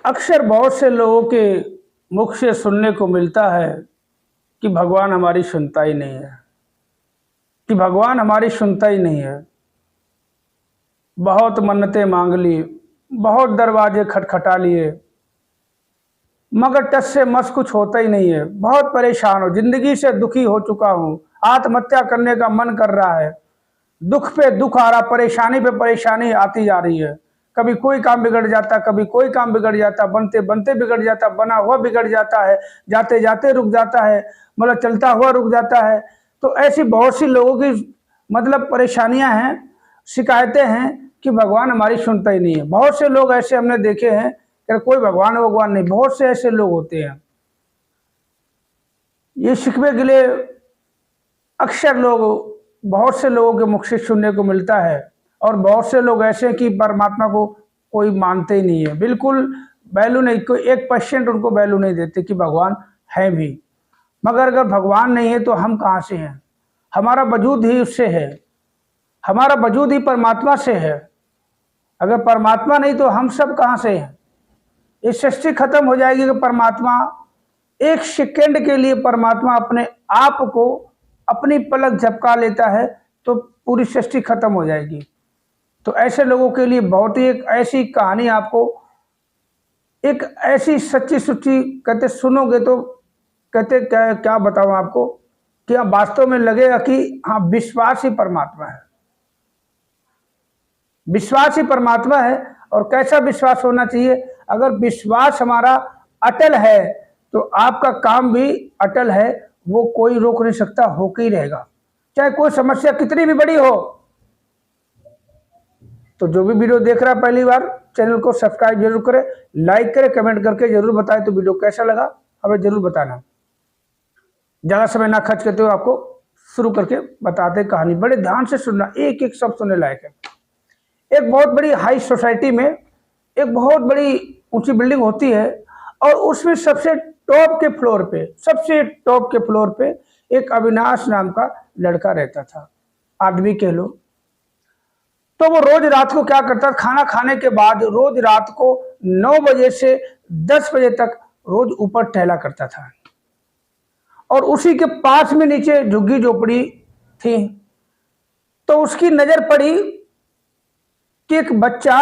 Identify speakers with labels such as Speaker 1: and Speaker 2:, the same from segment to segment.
Speaker 1: अक्सर बहुत से लोगों के मुख से सुनने को मिलता है कि भगवान हमारी सुनता ही नहीं है, कि भगवान हमारी सुनता ही नहीं है। बहुत मन्नतें मांग ली, बहुत दरवाजे खटखटा लिए, मगर टस से मस कुछ होता ही नहीं है। बहुत परेशान हो, जिंदगी से दुखी हो चुका हूँ, आत्महत्या करने का मन कर रहा है। दुख पे दुख आ रहा, परेशानी पे परेशानी आती जा रही है। कभी कोई काम बिगड़ जाता, कभी कोई काम बिगड़ जाता, बनते बनते बिगड़ जाता, बना हुआ बिगड़ जाता है, जाते जाते रुक जाता है, मतलब चलता हुआ रुक जाता है। तो ऐसी बहुत सी लोगों की मतलब परेशानियां हैं, शिकायतें हैं कि भगवान हमारी सुनता ही नहीं है। बहुत से लोग ऐसे हमने देखे हैं कि कोई भगवान नहीं, बहुत से ऐसे लोग होते हैं। ये शिकवे गिले अक्सर लोग बहुत से लोगों के मुख से सुनने को मिलता है। और बहुत से लोग ऐसे हैं कि परमात्मा को कोई मानते ही नहीं है, बिल्कुल वैल्यू नहीं, कोई 1% उनको वैल्यू नहीं देते कि भगवान है भी। मगर अगर भगवान नहीं है तो हम कहाँ से हैं? हमारा वजूद ही उससे है, हमारा वजूद ही परमात्मा से है। अगर परमात्मा नहीं तो हम सब कहाँ से हैं? ये सृष्टि खत्म हो जाएगी कि परमात्मा एक सेकंड के लिए परमात्मा अपने आप को अपनी पलक झपका लेता है तो पूरी सृष्टि खत्म हो जाएगी। तो ऐसे लोगों के लिए बहुत ही एक ऐसी कहानी, आपको एक ऐसी सच्ची सुच्ची कहते सुनोगे तो कहते क्या क्या बताऊं आपको कि हाँ वास्तव में लगेगा कि हाँ विश्वास ही परमात्मा है, विश्वास ही परमात्मा है। और कैसा विश्वास होना चाहिए? अगर विश्वास हमारा अटल है तो आपका काम भी अटल है, वो कोई रोक नहीं सकता, होके ही रहेगा, चाहे कोई समस्या कितनी भी बड़ी हो। तो जो भी वीडियो देख रहा है पहली बार, चैनल को सब्सक्राइब जरूर करें, लाइक करें, कमेंट करके जरूर बताएं तो वीडियो कैसा लगा हमें जरूर बताना। ज़्यादा समय ना खर्च करते हुए आपको शुरू करके बताते कहानी, बड़े ध्यान से सुनना, एक एक शब्द सुनने लायक है। एक बहुत बड़ी हाई सोसाइटी में एक बहुत बड़ी ऊंची बिल्डिंग होती है और उसमें सबसे टॉप के फ्लोर पे, सबसे टॉप के फ्लोर पे एक अविनाश नाम का लड़का रहता था, आदमी कह लो। तो वो रोज रात को क्या करता, खाना खाने के बाद रोज रात को 9 बजे से 10 बजे तक रोज ऊपर टहला करता था। और उसी के पास में नीचे झुग्गी झोपड़ी थी। तो उसकी नजर पड़ी कि एक बच्चा,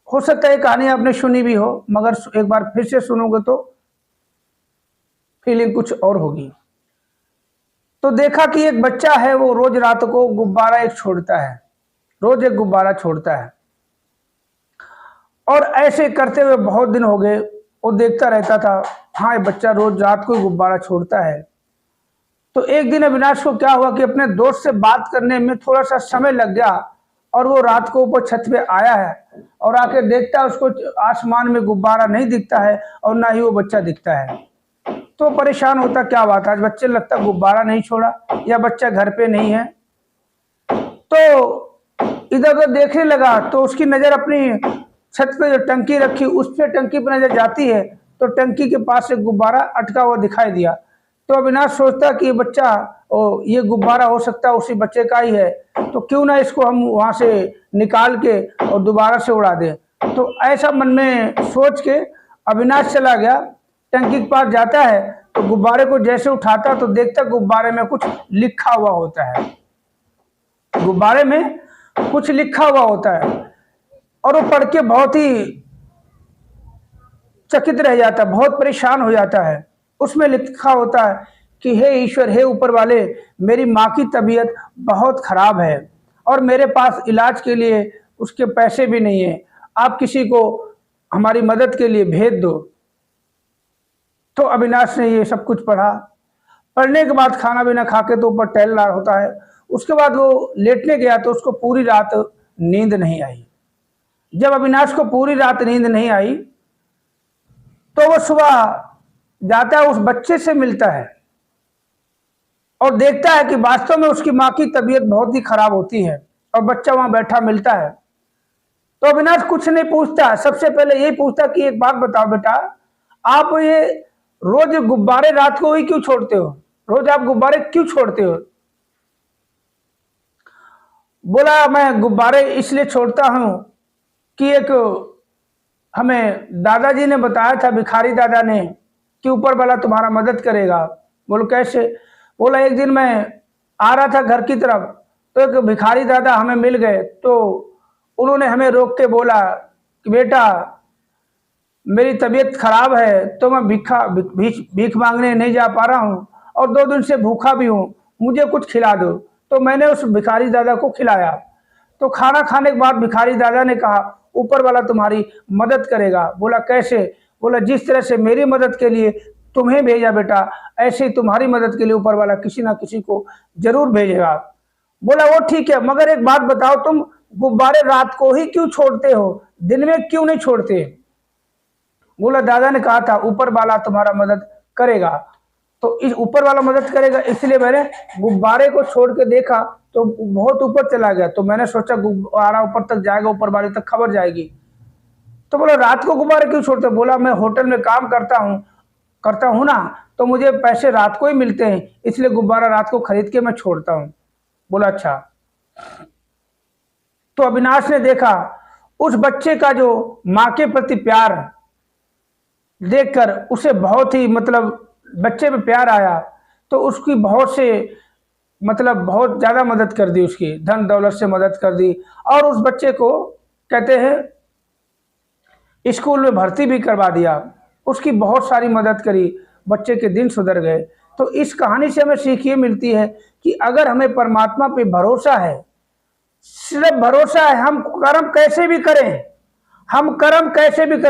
Speaker 1: हो सकता है कहानी आपने सुनी भी हो, मगर एक बार फिर से सुनोगे तो फीलिंग कुछ और होगी। तो देखा कि एक बच्चा है, वो रोज रात को गुब्बारा एक छोड़ता है, रोज एक गुब्बारा छोड़ता है। और ऐसे करते हुए बहुत दिन हो गए, वो देखता रहता था, हाँ ये बच्चा रोज रात को गुब्बारा छोड़ता है। तो एक दिन अविनाश को क्या हुआ कि अपने दोस्त से बात करने में थोड़ा सा समय लग गया और वो रात को ऊपर छत पे आया है और आके देखता है उसको आसमान में गुब्बारा नहीं दिखता है और ना ही वो बच्चा दिखता है। तो परेशान होता, क्या बात है, आज बच्चे लगता गुब्बारा नहीं छोड़ा या बच्चा घर पे नहीं है। तो इधर उधर देखने लगा तो उसकी नजर अपनी छत पे जो टंकी रखी उस पे, टंकी पर नजर जाती है तो टंकी के पास एक गुब्बारा अटका हुआ दिखाई दिया। तो अविनाश सोचता कि ये बच्चा, ये गुब्बारा हो सकता है उसी बच्चे का ही है, तो क्यों ना इसको हम वहां से निकाल के और दोबारा से उड़ा दें। तो ऐसा मन में सोच के अविनाश चला गया, टंकी के पास जाता है तो गुब्बारे को जैसे उठाता तो देखता गुब्बारे में कुछ लिखा हुआ होता है, गुब्बारे में कुछ लिखा हुआ होता है। और वो पढ़ के बहुत ही चकित रह जाता है, बहुत परेशान हो जाता है। उसमें लिखा होता है कि हे ईश्वर, हे ऊपर वाले, मेरी माँ की तबीयत बहुत खराब है और मेरे पास इलाज के लिए उसके पैसे भी नहीं है, आप किसी को हमारी मदद के लिए भेज दो। तो अविनाश ने ये सब कुछ पढ़ा। पढ़ने के बाद खाना पीना खा के तो ऊपर टहल रहा होता है। उसके बाद वो लेटने गया तो उसको पूरी रात नींद नहीं आई। जब अविनाश को पूरी रात नींद नहीं आई तो वो सुबह जाता है, उस बच्चे से मिलता है और देखता है कि वास्तव में उसकी माँ की तबीयत बहुत ही खराब होती है और बच्चा वहां बैठा मिलता है। तो अविनाश कुछ नहीं पूछता, सबसे पहले यही पूछता कि एक बात बताओ बेटा, आप ये रोज गुब्बारे रात को ही क्यों छोड़ते हो? रोज आप गुब्बारे क्यों छोड़ते हो? बोला, मैं गुब्बारे इसलिए छोड़ता हूं कि एक हमें दादाजी ने बताया था, भिखारी दादा ने, कि ऊपर वाला तुम्हारा मदद करेगा। बोलो कैसे? बोला एक दिन मैं आ रहा था घर की तरफ, तो एक भिखारी दादा हमें मिल गए। तो उन्होंने हमें रोक के बोला कि बेटा मेरी तबीयत खराब है, तो मैं भीख मांगने नहीं जा पा रहा हूँ और 2 दिन से भूखा भी हूँ, मुझे कुछ खिला दो। तो मैंने उस भिखारी दादा को खिलाया। तो खाना खाने के बाद भिखारी दादा ने कहा ऊपर वाला तुम्हारी मदद करेगा। बोला कैसे? बोला जिस तरह से मेरी मदद के लिए तुम्हें भेजा बेटा, ऐसे ही तुम्हारी मदद के लिए ऊपर वाला किसी ना किसी को जरूर भेजेगा। बोला वो ठीक है, मगर एक बात बताओ, तुम गुब्बारे रात को ही क्यों छोड़ते हो, दिन में क्यों नहीं छोड़ते? बोला दादा ने कहा था ऊपर वाला तुम्हारा मदद करेगा, तो इस ऊपर वाला मदद करेगा इसलिए मैंने गुब्बारे को छोड़ के देखा तो बहुत ऊपर चला गया, तो मैंने सोचा गुब्बारा ऊपर तक जाएगा, ऊपर वाले तक खबर जाएगी। तो बोला रात को गुब्बारे क्यों छोड़ते? बोला मैं होटल में काम करता हूँ ना, तो मुझे पैसे रात को ही मिलते हैं, इसलिए गुब्बारा रात को खरीद के मैं छोड़ता हूँ। बोला अच्छा। तो अविनाश ने देखा उस बच्चे का जो माँ के प्रति प्यार देखकर उसे बहुत ही बच्चे में प्यार आया, तो उसकी बहुत ज़्यादा मदद कर दी, उसकी धन दौलत से मदद कर दी, और उस बच्चे को कहते हैं स्कूल में भर्ती भी करवा दिया, उसकी बहुत सारी मदद करी, बच्चे के दिन सुधर गए। तो इस कहानी से हमें सीख ये मिलती है कि अगर हमें परमात्मा पे भरोसा है, सिर्फ भरोसा है, हम कर्म कैसे भी करें,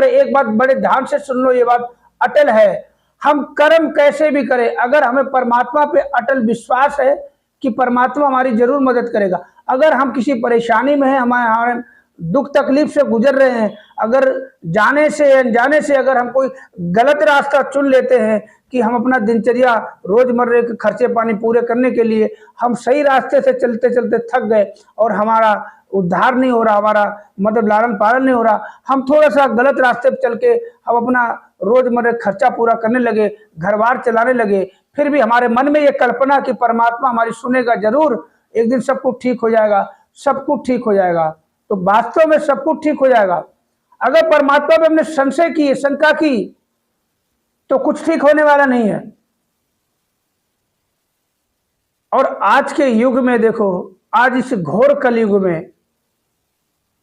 Speaker 1: एक बात बड़े ध्यान से सुन लो, ये बात अटल है, हम कर्म कैसे भी करें, अगर हमें परमात्मा पे अटल विश्वास है कि परमात्मा हमारी जरूर मदद करेगा। अगर हम किसी परेशानी में हैं, हमारे दुख तकलीफ से गुजर रहे हैं, अगर जाने से अनजाने से अगर हम कोई गलत रास्ता चुन लेते हैं कि हम अपना दिनचर्या रोजमर्रे के खर्चे पानी पूरे करने के लिए हम सही रास्ते से चलते चलते थक गए और हमारा उद्धार नहीं हो रहा, हमारा लालन पालन नहीं हो रहा, हम थोड़ा सा गलत रास्ते पर चल के हम अपना रोजमर्रे खर्चा पूरा करने लगे, घर बार चलाने लगे, फिर भी हमारे मन में ये कल्पना कि परमात्मा हमारी सुनेगा जरूर, एक दिन सब कुछ ठीक हो जाएगा, सब कुछ ठीक हो जाएगा, तो वास्तव में सब कुछ ठीक हो जाएगा। अगर परमात्मा पे हमने संशय की, शंका की, तो कुछ ठीक होने वाला नहीं है। और आज के युग में देखो, आज इस घोर कलयुग में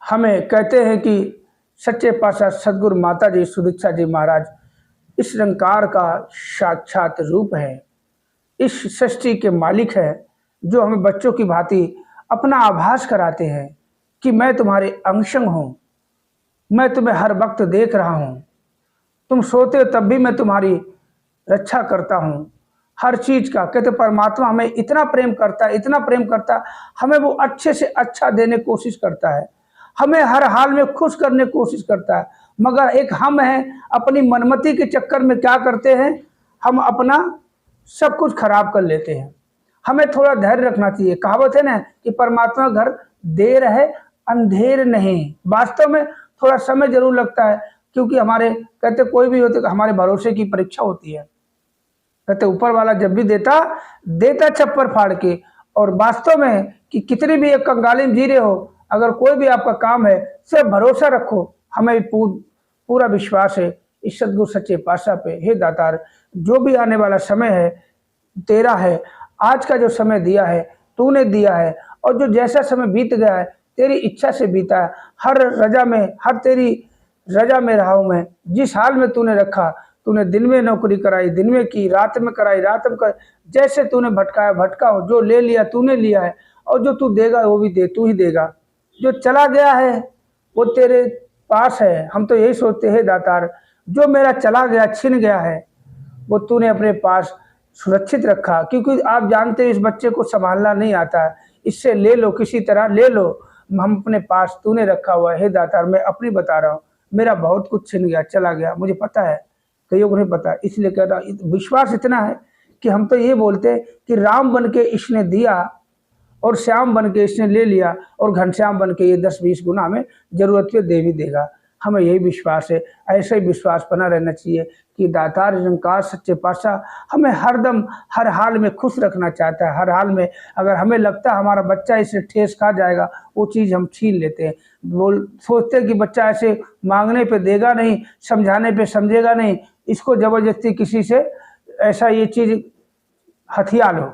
Speaker 1: हमें कहते हैं कि सच्चे पातशाह सदगुरु माता जी सुदीक्षा जी महाराज इस निरंकार का साक्षात रूप है, इस सृष्टि के मालिक है, जो हमें बच्चों की भांति अपना आभास कराते हैं कि मैं तुम्हारे अंशंग हूँ, मैं तुम्हें हर वक्त देख रहा हूँ, तुम सोते हो तब भी मैं तुम्हारी रक्षा करता हूँ, हर चीज का। कहते परमात्मा हमें इतना प्रेम करता है, इतना प्रेम करता है, हमें वो अच्छे से अच्छा देने की कोशिश करता है, हमें हर हाल में खुश करने की कोशिश करता है। मगर एक हम हैं, अपनी मनमति के चक्कर में क्या करते हैं, हम अपना सब कुछ खराब कर लेते हैं। हमें थोड़ा धैर्य रखना चाहिए। कहावत है ना कि परमात्मा घर देर है अंधेर नहीं। वास्तव में थोड़ा समय जरूर लगता है, क्योंकि हमारे कहते कोई भी होते हमारे भरोसे की परीक्षा होती है। कहते ऊपर वाला जब भी देता छप्पर फाड़ के। और वास्तव में कि कितनी भी एक कंगाली में जी रहे हो, अगर कोई भी आपका काम है, सिर्फ भरोसा रखो, हमें पूरा विश्वास है इस सदगुरु सच्चे पातशाह पे। हे दातार, जो भी आने वाला समय है तेरा है, आज का जो समय दिया है तूने दिया है, और जो जैसा समय बीत गया है तेरी इच्छा से बीता है। हर तेरी रजा में रहा हूँ मैं। जिस हाल में तूने रखा, तूने दिन में नौकरी कराई दिन में की, रात में कराई रात में कर, जैसे तूने भटकाया भटका हो, जो ले लिया तूने लिया है, और जो तू देगा वो भी तू ही देगा। जो चला गया है वो तेरे पास है। हम तो यही सोचते हैं दातार, जो मेरा चला गया छिन गया है वो तूने अपने पास सुरक्षित रखा, क्योंकि आप जानते हैं इस बच्चे को संभालना नहीं आता है, इससे ले लो, किसी तरह ले लो, हम अपने पास तूने रखा हुआ है। हे दातार, मैं अपनी बता रहा हूँ, मेरा बहुत कुछ छिन गया, चला गया, मुझे पता है, कईयों को नहीं पता, इसलिए कह रहा हूँ। विश्वास इतना है कि हम तो ये बोलते हैं कि राम बन के इसने दिया और श्याम बन के इसने ले लिया, और घनश्याम बन के ये 10-20 गुना हमें जरूरत पे दे भी देगा। हमें यही विश्वास है, ऐसा ही विश्वास बना रहना चाहिए कि दातार निरंकार सच्चे पातशाह हमें हरदम हर हाल में खुश रखना चाहता है। हर हाल में अगर हमें लगता है हमारा बच्चा इसे ठेस खा जाएगा, वो चीज़ हम छीन लेते हैं। सोचते हैं कि बच्चा ऐसे मांगने पे देगा नहीं, समझाने पे समझेगा नहीं, इसको ज़बरदस्ती किसी से ऐसा ये चीज़ हथिया लो,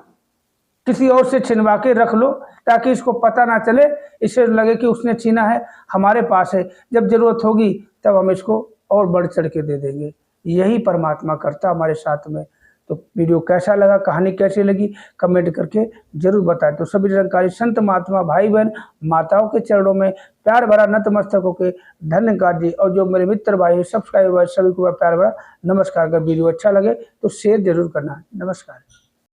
Speaker 1: किसी और से छिनवा के रख लो, ताकि इसको पता ना चले, इसे लगे कि उसने छीना है, हमारे पास है, जब ज़रूरत होगी तब हम इसको और बढ़ चढ़ के दे देंगे। यही परमात्मा करता हमारे साथ में। तो वीडियो कैसा लगा, कहानी कैसी लगी, कमेंट करके ज़रूर बताएं। तो सभी निरंकारी संत महात्मा भाई बहन माताओं के चरणों में प्यार भरा नतमस्तक होकर धन्यवाद जी। और जो मेरे मित्र भाई सब्सक्राइबर सभी को प्यार भरा नमस्कार। अगर वीडियो अच्छा लगे तो शेयर जरूर करना। नमस्कार।